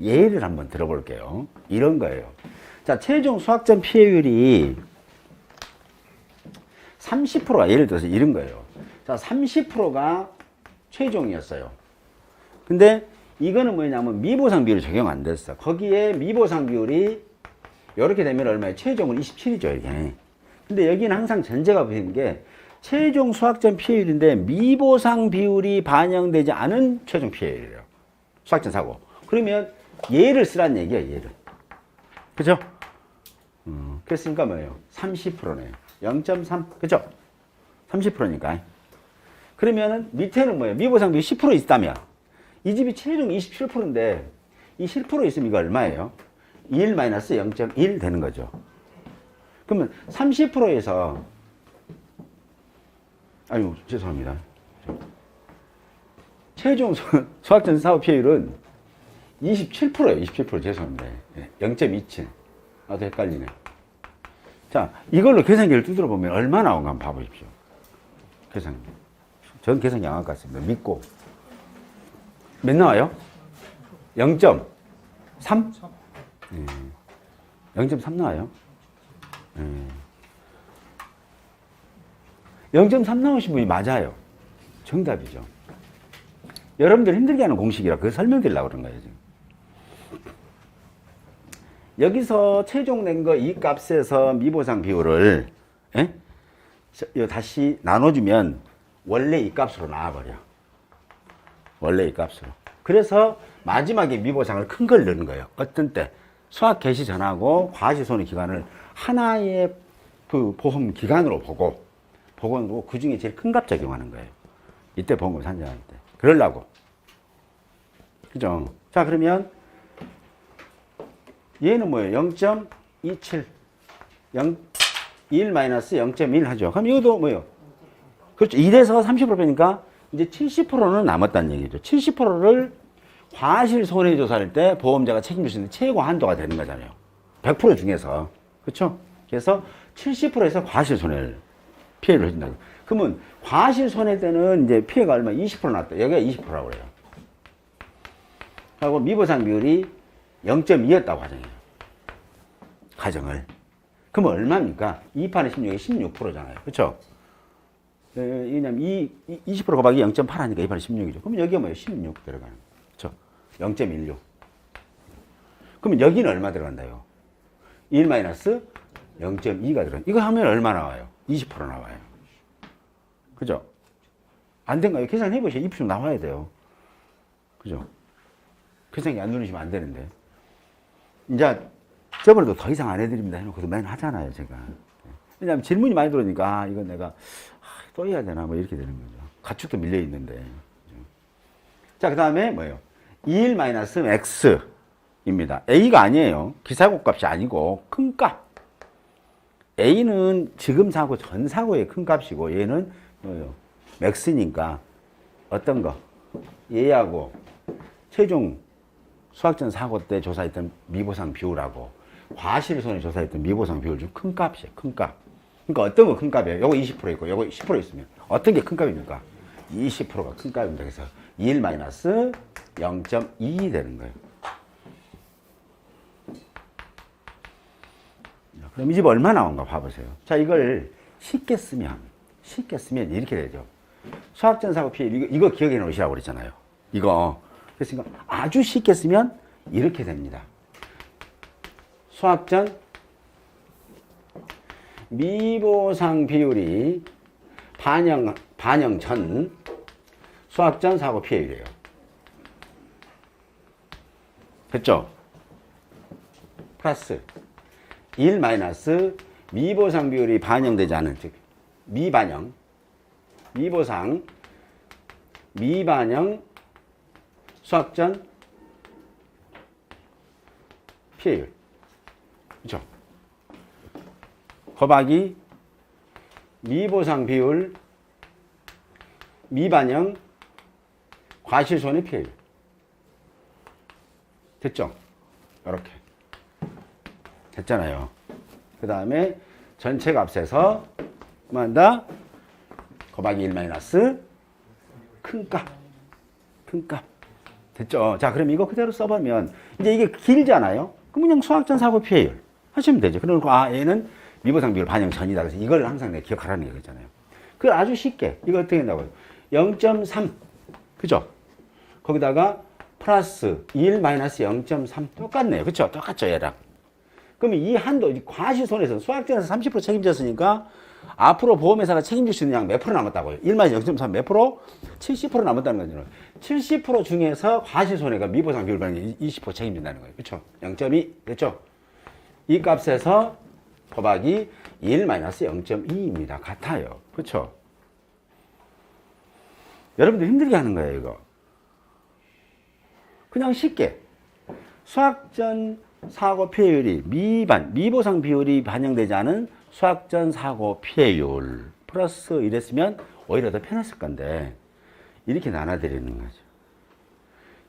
예를 한번 들어볼게요. 이런 거예요. 자, 최종 수학점 피해율이 30%가 예를 들어서 이런 거예요. 자, 30%가 최종이었어요. 근데 이거는 뭐냐면 미보상 비율이 적용 안 됐어. 거기에 미보상 비율이 이렇게 되면 얼마예요? 최종은 27이죠, 이게. 근데 여기는 항상 전제가 보이는 게 최종 수학점 피해율인데 미보상 비율이 반영되지 않은 최종 피해율이에요. 수학점 사고. 그러면 얘를 쓰란 얘기야, 얘를. 그죠? 그랬으니까 뭐예요? 30%네요. 0.3. 그죠? 30%니까. 그러면은 밑에는 뭐예요? 미보상 비율 10% 있다면 이 집이 최종 27%인데 이 10% 있으면 이거 얼마예요? 1 마이너스 0.1 되는 거죠. 그러면 30%에서 아유 죄송합니다. 최종 수학점 사고 피해율은 27%예요. 27% 죄송합니다. 0.27. 나도 헷갈리네. 자, 이걸로 계산기를 두드려 보면 얼마 나온가 한번 봐보십시오. 계산기. 전 계산기 양학 같습니다. 믿고. 몇 나와요? 0.3? 0.3 나와요? 0.3 나오신 분이 맞아요. 정답이죠. 여러분들 힘들게 하는 공식이라 그거 설명드리려고 그런 거예요, 지금. 여기서 최종 낸 거 이 값에서 미보상 비율을 다시 나눠주면 원래 이 값으로 나와버려. 원래 이 값으로. 그래서 마지막에 미보상을 큰 걸 넣는 거예요. 어떤 때 수학 개시 전하고 과시 손해 기간을 하나의 그 보험 기간으로 보고 그 중에 제일 큰 값 적용하는 거예요. 이때 보험금 산정할 때. 그러려고. 그죠? 자, 그러면 얘는 뭐예요? 0.27. 1 마이너스 0.1 하죠. 그럼 이것도 뭐예요? 그렇죠. 1에서 30% 빼니까 이제 70%는 남았다는 얘기죠. 70%를 과실 손해조사할 때 보험자가 책임질 수 있는 최고 한도가 되는 거잖아요. 100% 중에서. 그렇죠? 그래서 70%에서 과실 손해를 피해를 해준다고. 그러면 과실 손해 때는 이제 피해가 얼마? 20% 났다. 여기가 20%라고 그래요. 하고 미보상 비율이 0.2였다고 가정해요. 가정을. 그러면 얼마입니까? 2판에 16에 16%잖아요. 그렇죠? 왜냐면 20% 곱하기 0.8 하니까 2판에 16이죠. 그러면 여기가 뭐예요? 16 들어가는 거예요. 그렇죠? 0.16. 그러면 여기는 얼마 들어간다요? 1 마이너스 0.2가 들어간. 이거 하면 얼마 나와요? 20% 나와요. 그죠? 안 된가요? 계산해 보세요. 20% 나와야 돼요. 그죠? 계산기 안 누르시면 안 되는데. 이제 저번에도 더 이상 안 해드립니다 해놓고도 맨 하잖아요, 제가. 왜냐하면 질문이 많이 들어오니까 이건 내가 또 해야 되나 뭐 이렇게 되는 거죠. 가축도 밀려 있는데. 자, 그 다음에 뭐예요? 2일 마이너스 x입니다. a가 아니에요. 기사고 값이 아니고 큰 값. a는 지금 사고 전 사고의 큰 값이고 얘는 뭐예요? max니까 어떤 거? 얘하고 최종 수학전 사고 때 조사했던 미보상 비율하고 과실손해 조사했던 미보상 비율 중 큰 값이에요. 큰 값. 그러니까 어떤 거 큰 값이에요? 요거 20% 있고 요거 10% 있으면 어떤 게 큰 값입니까? 20%가 큰 값입니다. 그래서 1 마이너스 0.2 되는 거예요. 그럼 이 집 얼마 나온가 봐보세요. 자, 이걸 쉽게 쓰면 이렇게 되죠. 수학전 사고 피해 이거 기억해 놓으시라고 그랬잖아요. 이거. 그래서 아주 쉽게 쓰면 이렇게 됩니다. 수학전 미보상 비율이 반영 전 수학전 사고 피해율이에요. 됐죠? 플러스 1 마이너스 미보상 비율이 반영되지 않은, 즉 미반영 수학전 피해율. 그렇죠? 곱하기 미보상 비율 미반영 과실손해 피해율. 됐죠? 이렇게 됐잖아요. 그 다음에 전체 값에서 뭐한다? 곱하기 1 마이너스 큰 값. 됐죠? 자, 그럼 이거 그대로 써보면, 이제 이게 길잖아요? 그럼 그냥 수학전 사고 피해율 하시면 되죠. 그러고, 아, 얘는 미보상 비율 반영 전이다. 그래서 이걸 항상 내가 기억하라는 얘기잖아요. 그걸 아주 쉽게, 이거 어떻게 된다고요? 0.3. 그죠? 거기다가 플러스 1 마이너스 0.3. 똑같네요. 그쵸? 똑같죠, 얘랑. 그러면 이 한도, 과시손해에서 수학전에서 30% 책임졌으니까 앞으로 보험회사가 책임질 수 있는 양 몇 프로 남았다고요? 1 마이너스 0.3 몇 프로? 70% 남았다는 거죠. 70% 중에서 과시손해가 미보상 비율 반영이 20% 책임진다는 거예요. 그쵸? 0.2. 됐죠? 이 값에서 곱하기 1 마이너스 0.2입니다. 같아요. 그쵸? 여러분들 힘들게 하는 거예요, 이거. 그냥 쉽게. 수학전 사고 피해율이 미보상 비율이 반영되지 않은 수학전 사고 피해율 플러스 이랬으면 오히려 더 편했을 건데, 이렇게 나눠드리는 거죠.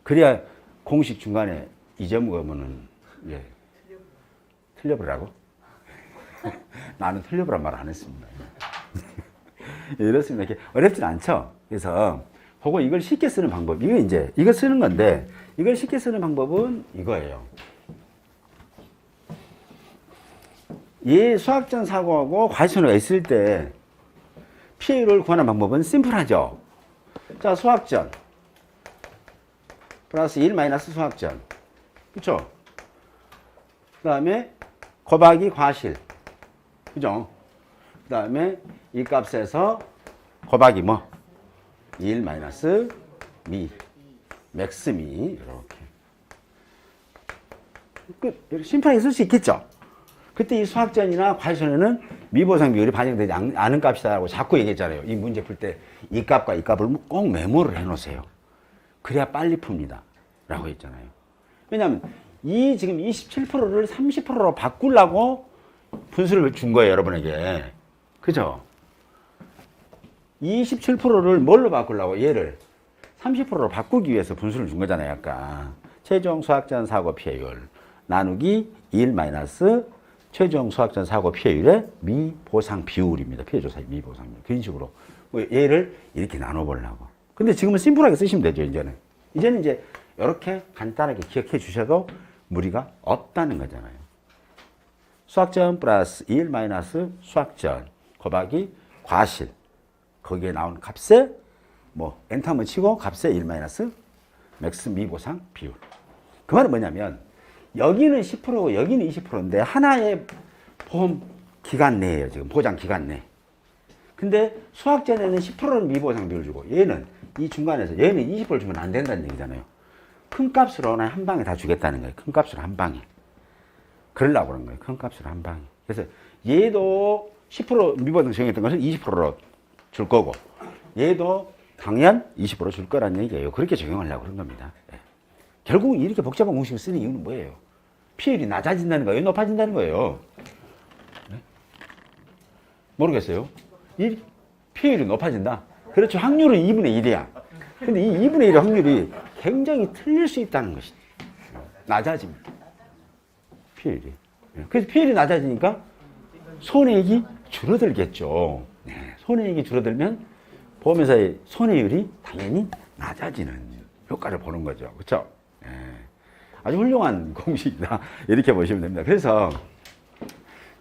그래야 공식 중간에 잊어먹으면은, 예. 틀려보라고? 나는 틀려보란 말 안 했습니다. 이렇습니다. 이렇게 어렵진 않죠? 그래서, 그거 이걸 쉽게 쓰는 방법. 이거 쓰는 건데, 이걸 쉽게 쓰는 방법은 이거예요. 얘 수학전 사고하고 과시손해가 있을 때 피해율을 구하는 방법은 심플하죠. 자, 수학전 플러스 1 마이너스 수학전. 그쵸? 그 다음에 곱하기 과실. 그죠? 그 다음에 이 값에서 곱하기 뭐? 1 마이너스 미. 맥스 미. 이렇게. 끝. 심플하게 쓸 수 있겠죠? 그때 이 수학전이나 과시손해는 미보상 비율이 반영되지 않은 값이다라고 자꾸 얘기했잖아요. 이 문제 풀 때 이 값과 이 값을 꼭 메모를 해놓으세요. 그래야 빨리 풉니다. 라고 했잖아요. 왜냐하면 이 지금 27%를 30%로 바꾸려고 분수를 준 거예요. 여러분에게. 그죠? 27%를 뭘로 바꾸려고? 얘를 30%로 바꾸기 위해서 분수를 준 거잖아요. 아까. 최종 수학전 사고 피해율 나누기 1 마이너스 최종 수학전 사고 피해율의 미보상 비율입니다. 피해조사의 미보상 비율. 그런 식으로. 얘를 이렇게 나눠보려고. 근데 지금은 심플하게 쓰시면 되죠, 이제는. 이제는 이제 이렇게 간단하게 기억해 주셔도 무리가 없다는 거잖아요. 수학전 플러스 1 마이너스 수학전 곱하기 과실. 거기에 나온 값에 뭐 엔터 한번 치고 값에 1 마이너스 맥스 미보상 비율. 그 말은 뭐냐면 여기는 10%고 여기는 20%인데 하나의 보험 기간 내예요. 지금 보장 기간 내. 근데 수학전에는 10%는 미보상 비율 주고 얘는 이 중간에서 얘는 20%를 주면 안 된다는 얘기잖아요. 큰 값으로 한 방에 다 주겠다는 거예요. 큰 값으로 한 방에. 그러려고 그런 거예요. 큰 값으로 한 방에. 그래서 얘도 10% 미보상 정했던 것을 20%로 줄 거고 얘도 당연 20% 줄 거라는 얘기예요. 그렇게 적용하려고 그런 겁니다. 결국 이렇게 복잡한 공식을 쓰는 이유는 뭐예요? 피해율이 낮아진다는 거예요? 높아진다는 거예요? 네? 모르겠어요. 이 피해율이 높아진다? 그렇죠. 확률은 2분의 1이야. 근데 이 2분의 1의 확률이 굉장히 틀릴 수 있다는 것이죠. 낮아집니다. 피해율이. 그래서 피해율이 낮아지니까 손해액이 줄어들겠죠. 네. 손해액이 줄어들면 보험회사의 손해율이 당연히 낮아지는 효과를 보는 거죠. 그렇죠? 네. 아주 훌륭한 공식이다. 이렇게 보시면 됩니다. 그래서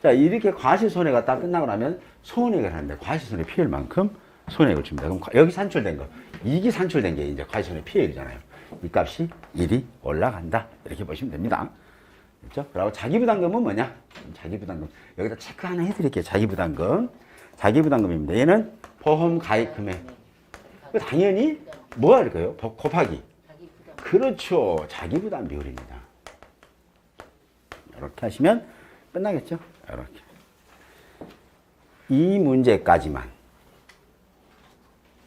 자 이렇게 과시손해가 딱 끝나고 나면 손해액을 하는데 과시손해 피해율만큼 손해액을 줍니다. 그럼 여기 산출된 거, 이익이 산출된 게 이제 과시손해 피해율이잖아요. 이 값이 1이 올라간다. 이렇게 보시면 됩니다. 그렇죠? 그리고 자기부담금은 뭐냐? 자기부담금. 여기다 체크 하나 해드릴게요. 자기부담금. 자기부담금입니다. 얘는 보험 가입 금액. 당연히 뭐 할까요? 곱하기. 그렇죠. 자기부담 비율입니다. 이렇게 하시면 끝나겠죠? 이렇게. 이 문제까지만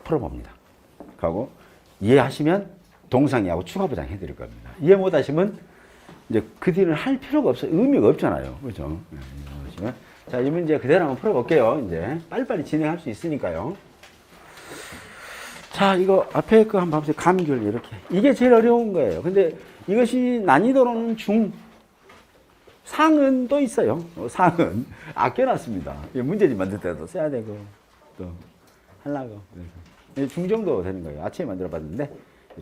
풀어봅니다. 그리고 이해하시면 동상이하고 추가 보장 해드릴 겁니다. 이해 못하시면 이제 그 뒤는 할 필요가 없어요. 의미가 없잖아요. 그죠? 자, 이 문제 그대로 한번 풀어볼게요. 이제 빨리빨리 진행할 수 있으니까요. 자, 이거 앞에 거 한번 봐보세요. 감귤 이렇게. 이게 제일 어려운 거예요. 근데 이것이 난이도로는 중, 상은 또 있어요. 상은 아껴놨습니다. 문제집 만들 때도 써야 되고 또 하려고. 중 정도 되는 거예요. 아침에 만들어 봤는데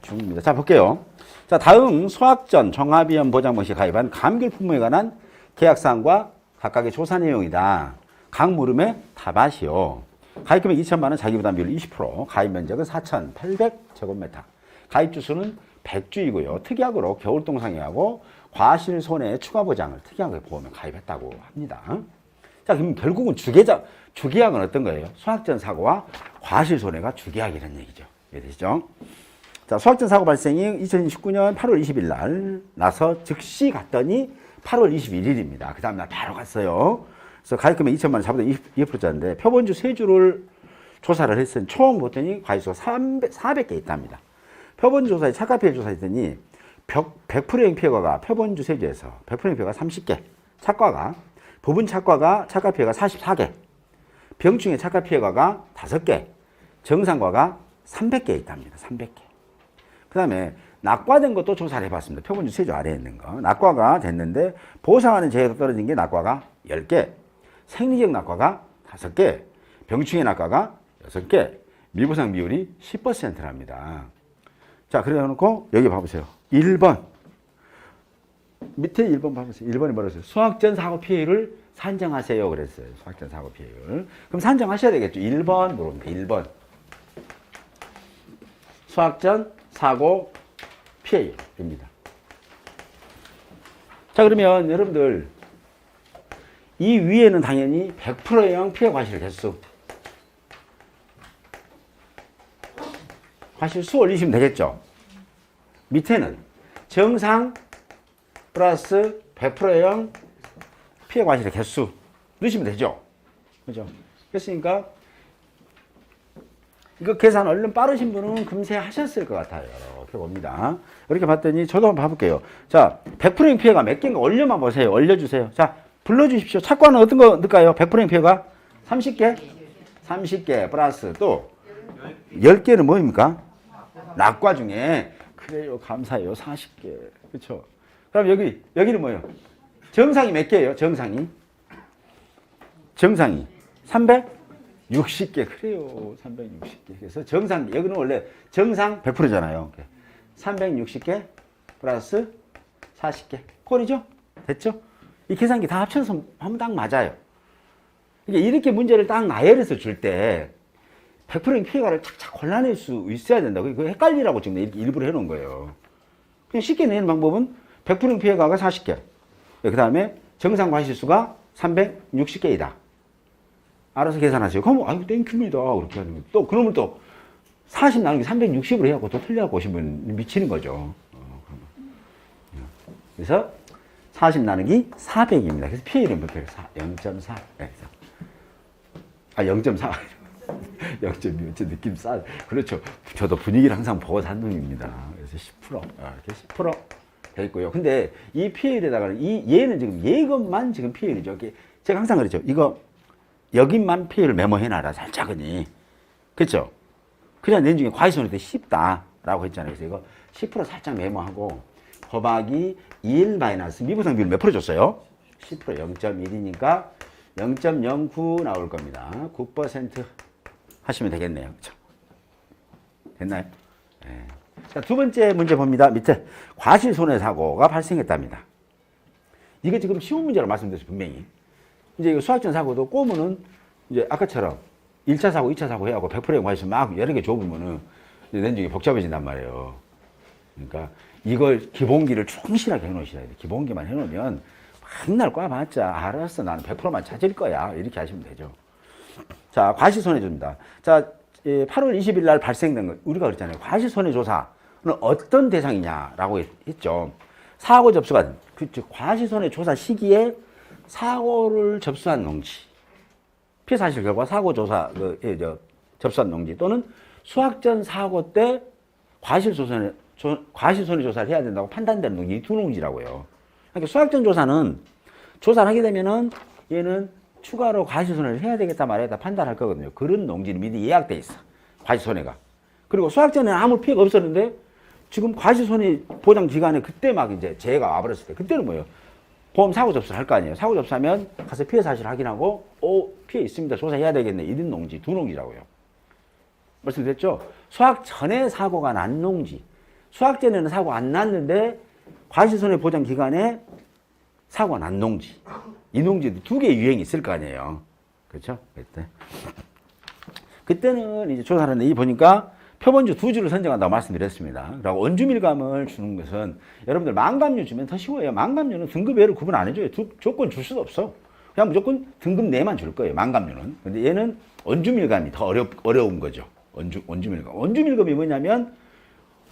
중입니다. 자, 볼게요. 자, 다음 수학 전 종합위험 보장번 시 가입한 감귤 품목에 관한 계약사항과 각각의 조사 내용이다. 각 물음의 답하시오. 가입 금액 2천만 원, 자기 부담 비율 20%, 가입 면적은 4,800제곱미터. 가입 주수는 100주이고요. 특약으로 겨울동상회하고 과실손해 추가 보장을 특약하게 보험에 가입했다고 합니다. 자, 그럼 결국은 주계약은 어떤 거예요? 수학전 사고와 과실손해가 주계약이라는 얘기죠. 이해되시죠? 자, 수학전 사고 발생이 2019년 8월 20일 날 나서 즉시 갔더니 8월 21일입니다. 그 다음날 바로 갔어요. 그래서 가입금액 2천만 원, 자부담 2%짜리인데 표본주 3주를 조사를 했으니 총 봤더니 과실수가 400개 있답니다. 표본주 조사에 착가피해 조사했더니 100%형 피해가가 표본주 3주에서 100%형 피해가 30개, 착과가 부분 착과가 착가피해가 44개, 병충해 착가피해가가 5개, 정상과가 300개 있답니다. 300개. 그 다음에 낙과된 것도 조사를 해봤습니다. 표본주 3주 아래에 있는 거. 낙과가 됐는데 보상하는 제에서 떨어진 게 낙과가 10개, 생리적 낙과가 5개, 병충해 낙과가 6개, 미보상 비율이 10%랍니다. 자, 그래 놓고 여기 봐보세요. 1번. 밑에 1번 봐보세요. 1번이 뭐라고 수학전 사고 피해율을 산정하세요. 그랬어요. 수학전 사고 피해율. 그럼 산정하셔야 되겠죠. 1번 물어봅니다. 1번. 수학전 사고 피해율입니다. 자, 그러면 여러분들 이 위에는 당연히 100%형 피해 과실 개수. 과실수 올리시면 되겠죠. 밑에는 정상 플러스 100%형 피해 과실의 개수 넣으시면 되죠. 그죠? 그랬으니까 이거 계산 얼른 빠르신 분은 금세 하셨을 것 같아요. 이렇게 봅니다. 이렇게 봤더니 저도 한번 봐볼게요. 자, 100%형 피해가 몇 개인가 올려만 보세요. 올려주세요. 자, 불러주십시오. 착과는 어떤 거 넣을까요? 100%형 피해가 30개? 30개 플러스 또 10개는 뭐입니까? 낙과 중에 그래요. 감사해요. 40개. 그렇죠? 그럼 여기는 뭐예요? 정상이 몇 개예요? 정상이 360개. 그래요. 360개. 그래서 정상 여기는 원래 정상 100%잖아요. 360개 플러스 40개. 꼴이죠? 됐죠? 이 계산기 다 합쳐서 하면 딱 맞아요. 이렇게 문제를 딱 나열해서 줄 때 100%의 피해가를 착착 골라낼 수 있어야 된다고. 그거 헷갈리라고 지금 이렇게 일부러 해놓은 거예요. 그냥 쉽게 내는 방법은 100%의 피해가가 40개. 그 다음에 정상 과실수가 360개이다. 알아서 계산하세요. 그럼, 아이고, 땡큐입니다. 그렇게 하는 거. 또, 그러면 또 40 나누기 360으로 해갖고 또 틀려갖고 오시면 미치는 거죠. 그래서 40 나누기 400입니다. 그래서 피해율은 몇 배? 0.4. 네, 0.4. 0.2. 느낌 싸. 그렇죠. 저도 분위기를 항상 보고 산 놈입니다. 그래서 10%. 이렇게 10% 돼 있고요. 근데 이 피해율에다가 얘는 지금 얘것만 지금 피해율이죠. 제가 항상 그랬죠. 이거 여기만 피해율 메모해놔라. 살짝은이. 그렇죠? 그냥 낸 중에 과실손해 쉽다라고 했잖아요. 그래서 이거 10% 살짝 메모하고 곱하기 1 마이너스 미보상 비율 몇 프로 줬어요? 10% 0.1이니까 0.09 나올 겁니다. 9% 하시면 되겠네요. 그렇죠? 됐나요? 네. 자, 두 번째 문제 봅니다. 밑에 과실손해사고가 발생했답니다. 이게 지금 쉬운 문제로 말씀드렸어요. 분명히. 이제 이거 수학전 사고도 꼬무는 이제 아까처럼 1차 사고, 2차 사고 해갖고 100%의 과실수 막 여러 개 줘보면은 내중에 복잡해진단 말이에요. 그러니까 이걸 기본기를 충실하게 해놓으셔야 돼요. 기본기만 해놓으면 맨날 꽈봤자 알았어. 나는 100%만 찾을 거야. 이렇게 하시면 되죠. 자, 과실손해조입니다. 자, 8월 20일 날 발생된 거, 우리가 그랬잖아요. 과실손해조사는 어떤 대상이냐라고 했죠. 사고 접수가, 즉, 과실손해조사 시기에 사고를 접수한 농지, 피해 사실 결과 사고조사, 접수한 농지 또는 수학전 사고 때 과실손해조사를 해야 된다고 판단되는 농지, 이 두 농지라고요. 그러니까 수학전 조사는 조사를 하게 되면은 얘는 추가로 과실손해를 해야 되겠다 말이다 판단할 거거든요. 그런 농지는 미리 예약돼 있어. 과실손해가. 그리고 수학전에는 아무 피해가 없었는데 지금 과실손해 보장 기간에 그때 막 이제 재해가 와버렸을 때 그때는 뭐예요? 보험 사고 접수를 할 거 아니에요. 사고 접수하면 가서 피해 사실 확인하고 피해 있습니다. 조사해야 되겠네. 이런 농지, 두 농지라고요. 말씀드렸죠? 수학 전에 사고가 난 농지. 수학전에는 사고 안 났는데 과실손해보장 기간에 사고가 난 농지. 이 농지도 두 개의 유형이 있을 거 아니에요. 그렇죠? 그때는 이제 조사하는데 이 보니까 표본주 두 주를 선정한다고 말씀드렸습니다. 그리고 원주밀감을 주는 것은 여러분들 망감류 주면 더 쉬워요. 망감류는 등급 외로 구분 안 해줘요. 조건 줄 수도 없어. 그냥 무조건 등급 내만 줄 거예요. 망감류는. 근데 얘는 원주밀감이 더 어려운 거죠. 원주밀감. 원주밀감이 뭐냐면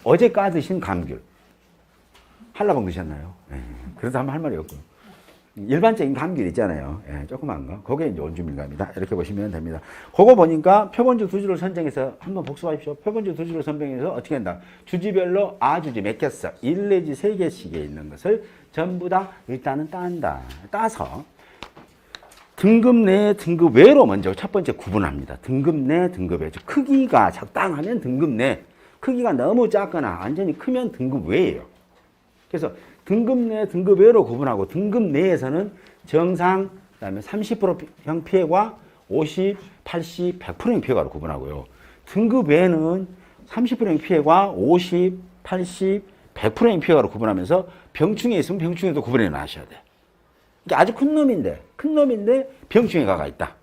어제 까드신 감귤. 한라봉 드셨나요? 네. 그래서 한번 할 말이 없고. 일반적인 감귤 있잖아요. 예, 조그만 거. 그게 이제 원주밀감이다. 이렇게 보시면 됩니다. 그거 보니까 표본주 두 주를 선정해서 한번 복습하십시오. 표본주 두 주를 선정해서 어떻게 한다? 주지별로 아주지 몇 개씩 1 내지 3개씩에 있는 것을 전부 다 일단은 딴다. 따서 등급 내, 등급 외로 먼저 첫 번째 구분합니다. 등급 내, 등급 외. 크기가 적당하면 등급 내. 크기가 너무 작거나 완전히 크면 등급 외예요. 그래서 등급 내, 등급 외로 구분하고 등급 내에서는 정상, 그다음에 30%형 피해가 50, 80, 100%형 피해가로 구분하고요. 등급 외는 30%형 피해가 50, 80, 100%형 피해가로 구분하면서 병충해 있으면 병충해도 구분해 놔셔야 돼. 그러니까 아주 큰 놈인데 병충해가 있다.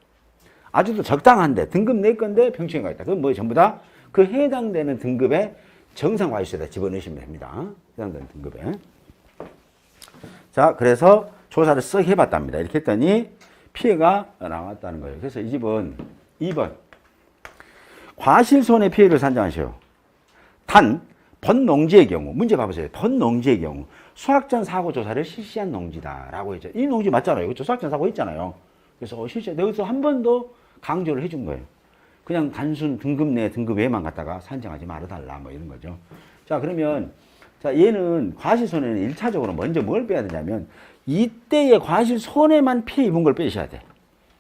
아주 또 적당한데 등급 내 건데 병충해가 있다. 그건 뭐 전부 다 그 해당되는 등급의 정상 과실수에다 집어넣으시면 됩니다. 해당되는 등급에. 자, 그래서 조사를 쓱 해봤답니다. 이렇게 했더니 피해가 나왔다는 거예요. 그래서 이 집은 2번. 과실손해 피해를 산정하셔요. 단, 번농지의 경우, 문제 봐보세요. 번농지의 경우, 수학전 사고 조사를 실시한 농지다라고 했죠. 이 농지 맞잖아요. 그렇죠? 수학전 사고 있잖아요. 그래서 여기서 한 번 더 강조를 해준 거예요. 그냥 단순 등급 내, 등급 외만 갖다가 산정하지 말아달라, 뭐 이런 거죠. 자, 그러면 자, 얘는 과실손해는 1차적으로 먼저 뭘 빼야 되냐면 이때의 과실손해만 피해 입은 걸 빼셔야 돼.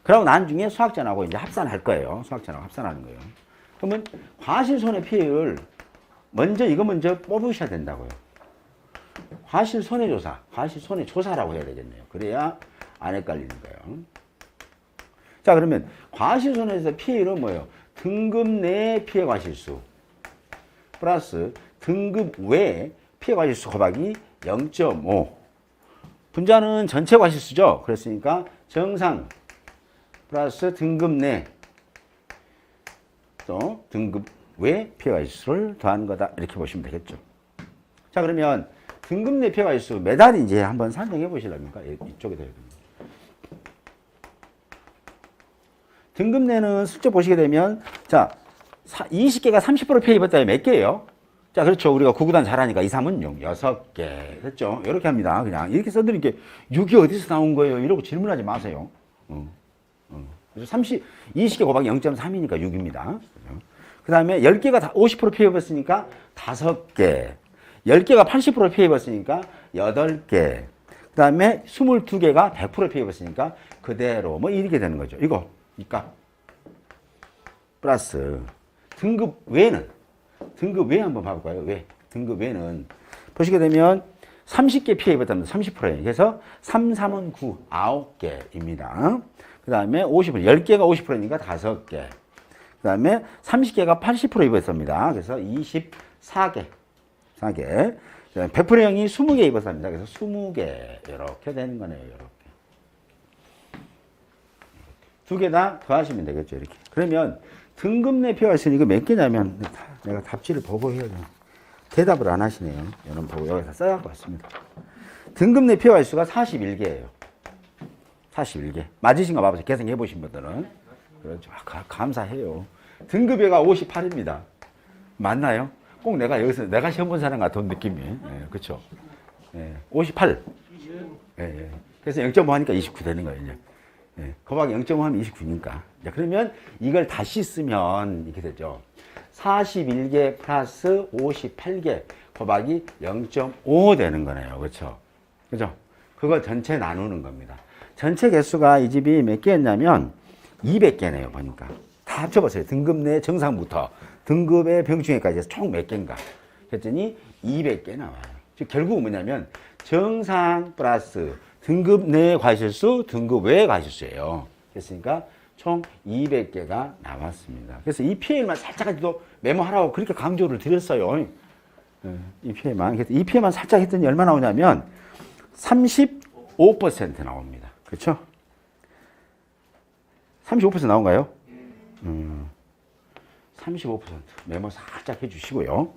그리고 나중에 수학전하고 이제 합산할 거예요. 수학전하고 합산하는 거예요. 그러면 과실손해 피해를 이거 먼저 뽑으셔야 된다고요. 과실손해조사, 과실손해조사라고 해야 되겠네요. 그래야 안 헷갈리는 거예요. 자, 그러면 과실손해에서 피해율은 뭐예요? 등급 내 피해 과실수 플러스 등급 외 피해 과실수 곱하기 0.5. 분자는 전체 과실수죠. 그랬으니까 정상 플러스 등급 내 또 등급 외 피해 과실수를 더하는 거다. 이렇게 보시면 되겠죠. 자, 그러면 등급 내 피해 과실수 매달인지 한번 산정해 보시려니까 이쪽에 돼야 됩니다. 등급 내는 슬쩍 보시게 되면 자 20개가 30% 피해 입었다면 몇 개예요? 자, 그렇죠. 우리가 구구단 잘하니까 2, 3은 6, 6개. 됐죠? 이렇게 합니다. 그냥 이렇게 써드릴게 6이 어디서 나온 거예요? 이러고 질문하지 마세요. 그래서 20개 곱하기 0.3이니까 6입니다. 그 다음에 10개가 다 50% 피해 입었으니까 5개. 10개가 80% 피해 입었으니까 8개. 그 다음에 22개가 100% 피해 입었으니까 그대로 뭐 이렇게 되는 거죠. 이거. 그러니까 플러스 등급 외는 등급 외 한번 봐볼까요? 외 등급 외는 보시게 되면 30개 피해 입었다면 30%예요. 그래서 3, 3은 9, 9개입니다. 그 다음에 50%, 10개가 50%니까 5개. 그 다음에 30개가 80% 입었습니다. 그래서 24개. 4개. 100%형이 20개 입었습니다. 그래서 20개. 이렇게 되는 거네요. 이렇게. 두 개 다 더하시면 되겠죠. 이렇게. 그러면 등급 내 피해가 있으니 이거 몇 개냐면 내가 답지를 보고 해야 돼. 대답을 안 하시네요. 여러분 보고 여기다 써갖고 왔습니다. 등급 내 피해가 수가 41개예요. 41개. 맞으신 거 봐보세요. 계산해 보신 분들은. 그렇죠. 감사해요. 등급외가 58입니다. 맞나요? 꼭 내가 시험 본 사람 같은 느낌이. 네, 그렇죠. 네, 58. 네, 그래서 0.5 하니까 29 되는 거예요. 이제. 네, 곱하기 0.5 하면 29니까. 자, 그러면 이걸 다시 쓰면 이렇게 되죠. 41개 플러스 58개 곱하기 0.5 되는 거네요. 그렇죠? 그죠? 그거 전체 나누는 겁니다. 전체 개수가 이 집이 몇 개였냐면 200개네요. 보니까. 다 합쳐보세요. 등급 내 정상부터 등급의 병충해까지 해서 총 몇 개인가. 그랬더니 200개 나와요. 즉 결국은 뭐냐면 정상 플러스 등급 내 과실수, 등급 외 과실수예요. 그랬으니까 총 200개가 나왔습니다. 그래서 이 피해율만 살짝까지도 메모하라고 그렇게 강조를 드렸어요. 이 피해만. 이 피해만 살짝 했더니 얼마 나오냐면 35% 나옵니다. 그렇죠? 35% 나온가요? 35% 메모 살짝 해주시고요.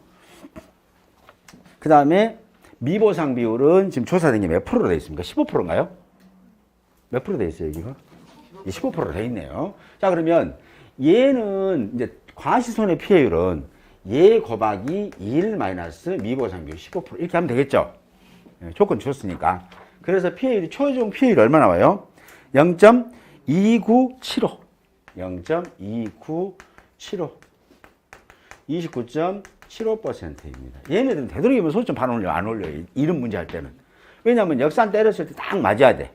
그 다음에 미보상 비율은 지금 조사된 게 몇 프로로 되어 있습니까? 15%인가요? 몇 프로 되어 있어요, 여기가? 15%로 되어 있네요. 자, 그러면 얘는 이제 과시손해 피해율은 얘 곱하기 1 마이너스 미보상 비율 15% 이렇게 하면 되겠죠? 조건 주었으니까. 그래서 피해율이, 최종 피해율이 얼마 나와요? 0.2975. 0.2975. 29.75%입니다. 얘네들은 되도록이면 소점 반 올려, 안 올려요. 이런 문제 할 때는. 왜냐하면 역산 때렸을 때 딱 맞아야 돼.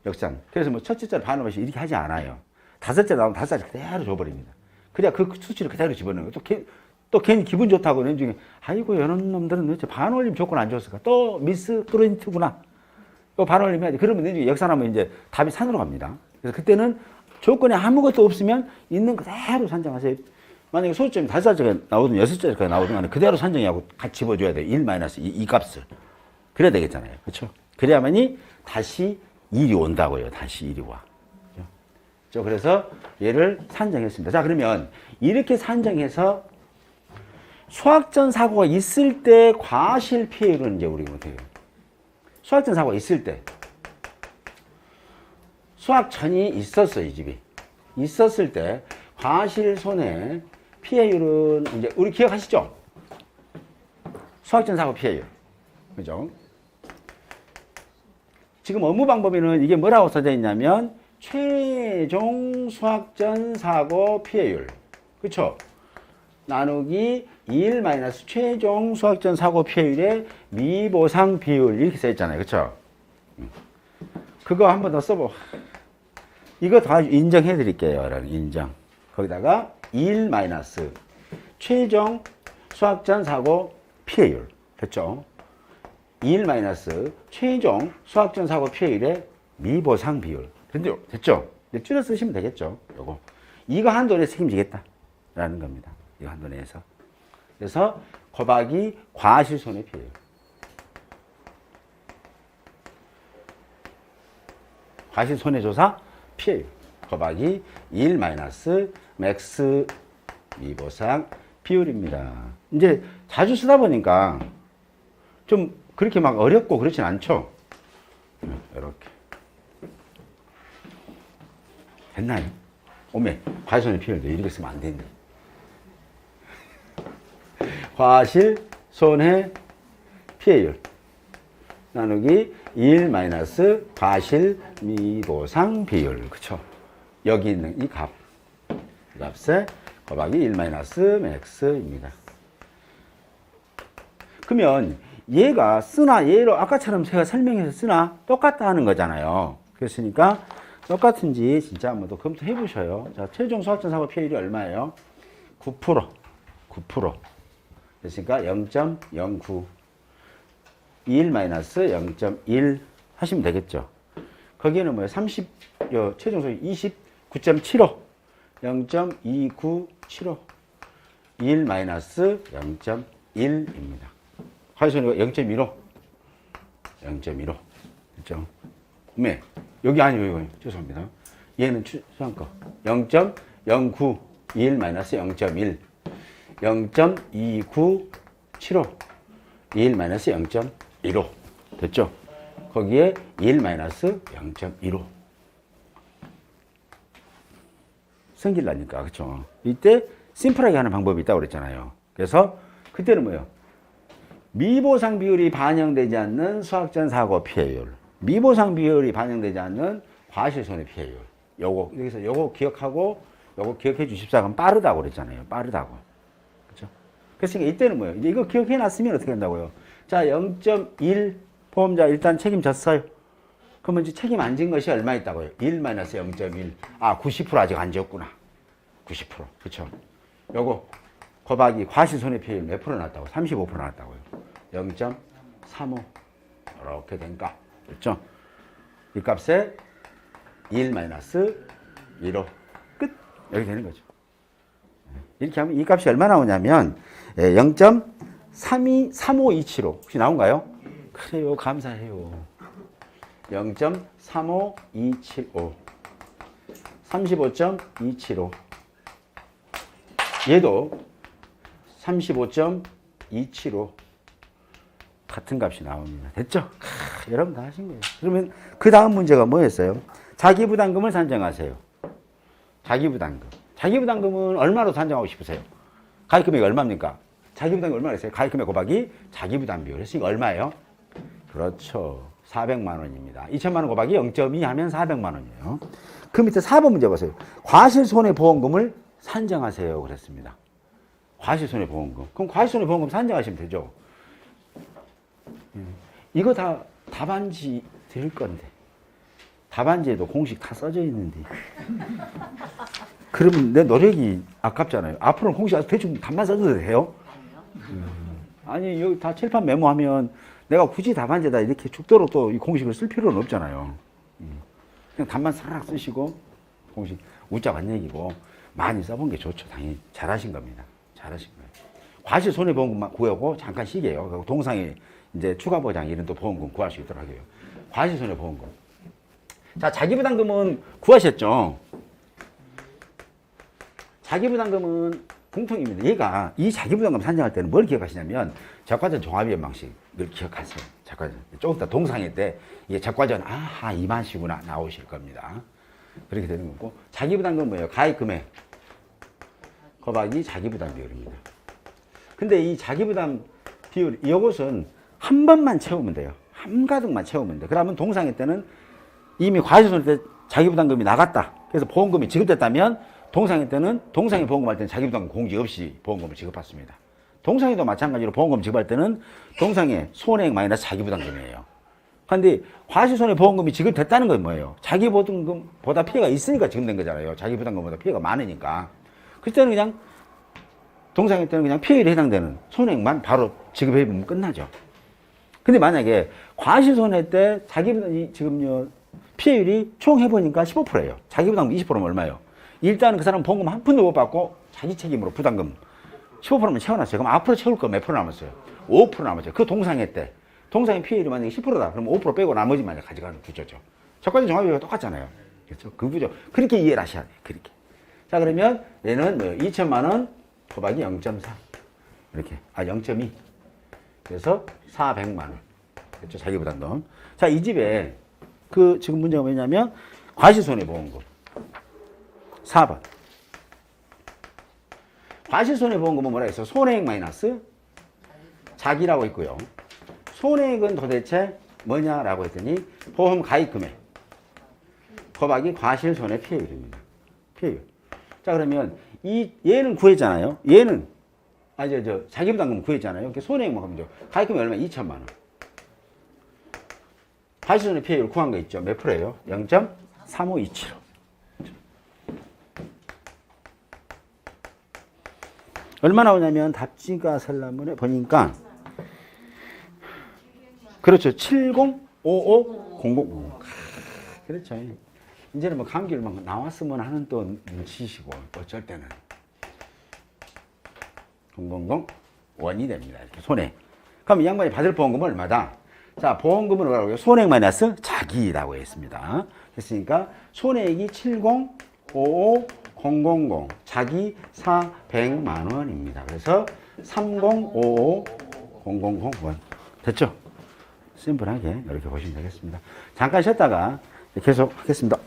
역산. 그래서 뭐 첫째 자리 반응 없이 이렇게 하지 않아요. 다섯째 나오면 다섯 자리 그대로 줘버립니다. 그래야 그 수치를 그대로 집어넣는 거예요. 또 괜히 기분 좋다고 나중에 아이고 이런 놈들은 도대체 반올림 조건 안 줬을까? 또 미스 프린트구나. 또 반올림 해야지. 그러면 나중에 역산하면 이제 답이 산으로 갑니다. 그래서 그때는 조건이 아무것도 없으면 있는 그대로 산정하세요. 만약에 소수점이 다섯 자리가 나오든 여섯 자리가 나오든 간에 그대로 산정하고 같이 집어줘야 돼요. 1 마이너스 이 값을. 그래야 되겠잖아요. 그렇죠? 그래야만이 다시 1이 온다고요. 다시 1이 와. 그렇죠? 그래서 얘를 산정했습니다. 자, 그러면 이렇게 산정해서 수학전 사고가 있을 때 과실 피해율은 이제 우리가 어떻게 해요? 수학전 사고가 있을 때. 수학전이 있었어, 이 집이. 있었을 때 과실 손해 피해율은 이제 우리 기억하시죠? 수학전 사고 피해율. 그죠? 지금 업무 방법에는 이게 뭐라고 써져 있냐면 최종 수학전 사고 피해율. 그쵸? 나누기 1 마이너스 최종 수학전 사고 피해율의 미보상 비율 이렇게 써 있잖아요. 그쵸? 그거 한 번 더 써보. 이거 다 인정해 드릴게요. 인정. 거기다가 1 마이너스 최종 수학전 사고 피해율. 됐죠? 1 마이너스 최종 수학전 사고 피해율의 미보상 비율. 됐죠? 줄여 쓰시면 되겠죠? 요거. 이거 한도 내에서 책임지겠다. 라는 겁니다. 이거 한도 내에서. 그래서 곱하기 과실손해 피해율. 과실손해조사 피해율. 곱하기 1 마이너스 맥스 미보상 비율입니다. 이제 자주 쓰다 보니까 좀 그렇게 막 어렵고 그렇진 않죠? 이렇게. 됐나요? 오메, 과실손해 피해율도 이렇게 쓰면 안 되는데. 과실손해 피해율 나누기 1 마이너스 과실 미보상 비율. 그쵸? 여기 있는 이 값. 이 값에 곱하기 1 마이너스 맥스입니다. 그러면 얘가 쓰나 얘로 아까처럼 제가 설명해서 쓰나 똑같다 하는 거잖아요. 그랬으니까 똑같은지 진짜 한번 더 검토해 보셔요. 자, 최종 수학전 사고 피해율이 얼마예요? 9%. 9%. 그러니까 0.09. 1 마이너스 0.1 하시면 되겠죠. 거기에는 뭐예요? 최종 수익 29.75. 0.2975. 1 마이너스 0.1입니다. 과실손해가 0.15. 0.15. 그렇죠? 네. 여기 아니에요, 여기. 죄송합니다. 얘는 추상 거. 0.09. 1 마이너스 0.1. 0.2975. 1 마이너스 0.15. 됐죠? 거기에 1 마이너스 0.15. 성질나니까, 그렇죠? 이때 심플하게 하는 방법이 있다고 그랬잖아요. 그래서 그때는 뭐예요? 미보상 비율이 반영되지 않는 수학전 사고 피해율. 미보상 비율이 반영되지 않는 과실손해 피해율. 요거, 여기서 요거 기억하고, 요거 기억해 주십사. 그럼 빠르다고 그랬잖아요. 빠르다고. 그죠? 그래서 이때는 뭐예요? 이제 이거 기억해 놨으면 어떻게 한다고요? 자, 0.1 보험자 일단 책임졌어요. 그러면 이제 책임 안 진 것이 얼마 있다고요? 1 마이너스 0.1. 아, 90% 아직 안 지었구나. 90%. 그쵸? 요거, 곱하기 과실손해 피해율 몇 프로 났다고? 35% 났다고요. 0.35. 이렇게 된 값. 그렇죠? 이 값에 1 마이너스 1호 끝. 이렇게 되는 거죠. 이렇게 하면 이 값이 얼마 나오냐면 0. 35275 혹시 나온가요? 그래요. 감사해요. 0.35275 35.275 얘도 35.275 같은 값이 나옵니다. 됐죠? 여러분 다 하신 거예요. 그러면 그 다음 문제가 뭐였어요? 자기부담금을 산정하세요. 자기부담금. 자기부담금은 얼마로 산정하고 싶으세요? 가입금액이 얼마입니까? 자기부담금이 얼마나 있어요? 가입금액 곱하기 자기부담 비율. 그래서 이거 얼마예요? 그렇죠. 400만 원입니다. 2천만 원 곱하기 0.2 하면 400만 원이에요. 그 밑에 4번 문제 보세요. 과실손해보험금을 산정하세요. 그랬습니다. 과실손해보험금. 그럼 과실손해보험금 산정하시면 되죠. 이거 다 답안지 드릴 건데. 답안지에도 공식 다 써져 있는데. 그러면 내 노력이 아깝잖아요. 앞으로는 공식 대충 답만 써도 돼요? 아니, 여기 다 칠판 메모하면 내가 굳이 답안지에다 이렇게 죽도록 또 이 공식을 쓸 필요는 없잖아요. 그냥 답만 사락 쓰시고, 공식 웃자고 한 얘기고, 많이 써본 게 좋죠. 당연히 잘하신 겁니다. 잘하신 거예요. 과실손해보험금만 구하고 잠깐 쉬게요. 그리고 동상에 이제 추가보장 이런 또 보험금 구할 수 있도록 하게요. 과실손해보험금. 자, 자기부담금은 구하셨죠? 자기부담금은 공통입니다. 얘가 이 자기부담금 산정할 때는 뭘 기억하시냐면 적과전 종합이행 방식을 기억하세요. 적과전. 조금 더 동상회 때 이게 적과전 아하 이 맛이구나 나오실 겁니다. 그렇게 되는 거고 자기부담금은 뭐예요? 가입금액 곱하기 자기부담 비율입니다. 근데 이 자기부담 비율 이것은 한 번만 채우면 돼요. 한 가득만 채우면 돼. 그러면 동상회 때는 이미 과실손해 때 자기부담금이 나갔다. 그래서 보험금이 지급됐다면 동상회 때는 동상회 보험금할 때는 자기부담금 공지 없이 보험금을 지급받습니다. 동상회도 마찬가지로 보험금 지급할 때는 동상회 손해액 마이너스 자기부담금이에요. 그런데 과실손해 보험금이 지급됐다는 건 뭐예요? 자기부담금보다 피해가 있으니까 지급된 거잖아요. 자기부담금보다 피해가 많으니까. 그때는 그냥 동상회 때는 그냥 피해율에 해당되는 손해액만 바로 지급해보면 끝나죠. 근데 만약에 과실손해 때 자기부담이 지금 피해율이 총 해보니까 15%예요. 자기부담금 20%면 얼마예요? 일단은 그 사람은 보험금 한 푼도 못 받고 자기 책임으로 부담금 15%면 채워놨어요. 그럼 앞으로 채울 거 몇 프로 남았어요? 5% 남았어요. 그 동상회 때. 동상회 피해율이 만약에 10%다. 그럼 5% 빼고 나머지만 가져가는 구조죠. 적과전 종합비율과 똑같잖아요. 그렇죠? 그 구조. 그렇게 이해를 하셔야 돼요. 그렇게. 자, 그러면 얘는 2천만 원 곱하기 0.4. 이렇게. 0.2. 그래서 400만 원. 그렇죠? 자기부담금. 자, 이 집에 지금 문제가 뭐냐면 과실손해보험금. 4번. 과실손해보험금은 뭐라 했어? 손해액 마이너스 자기라고 했고요. 손해액은 도대체 뭐냐라고 했더니 보험 가입금액 곱하기 과실손해 피해율입니다. 피해율. 자, 그러면 얘는 구했잖아요. 얘는 자기부담금 구했잖아요. 이렇게 손해액만 하면 돼요. 가입금액 얼마? 2천만 원. 과실손해 피해율 구한 거 있죠. 몇 프로예요? 0.3527. 얼마 나오냐면 답지가 설라문에 보니까 그렇죠. 705500. 그렇죠. 이제는 뭐 감기를 막 나왔으면 하는 또 눈치시고 어쩔 때는 000원이 됩니다. 이렇게 손해. 그럼 이 양반이 받을 보험금은 얼마다? 자, 보험금은 뭐라고 해요? 손해액 마이너스 자기라고 했습니다. 됐으니까 손해액이 705500 자기 400만 원입니다. 그래서 3055001 됐죠? 심플하게 이렇게 보시면 되겠습니다. 잠깐 쉬었다가 계속 하겠습니다.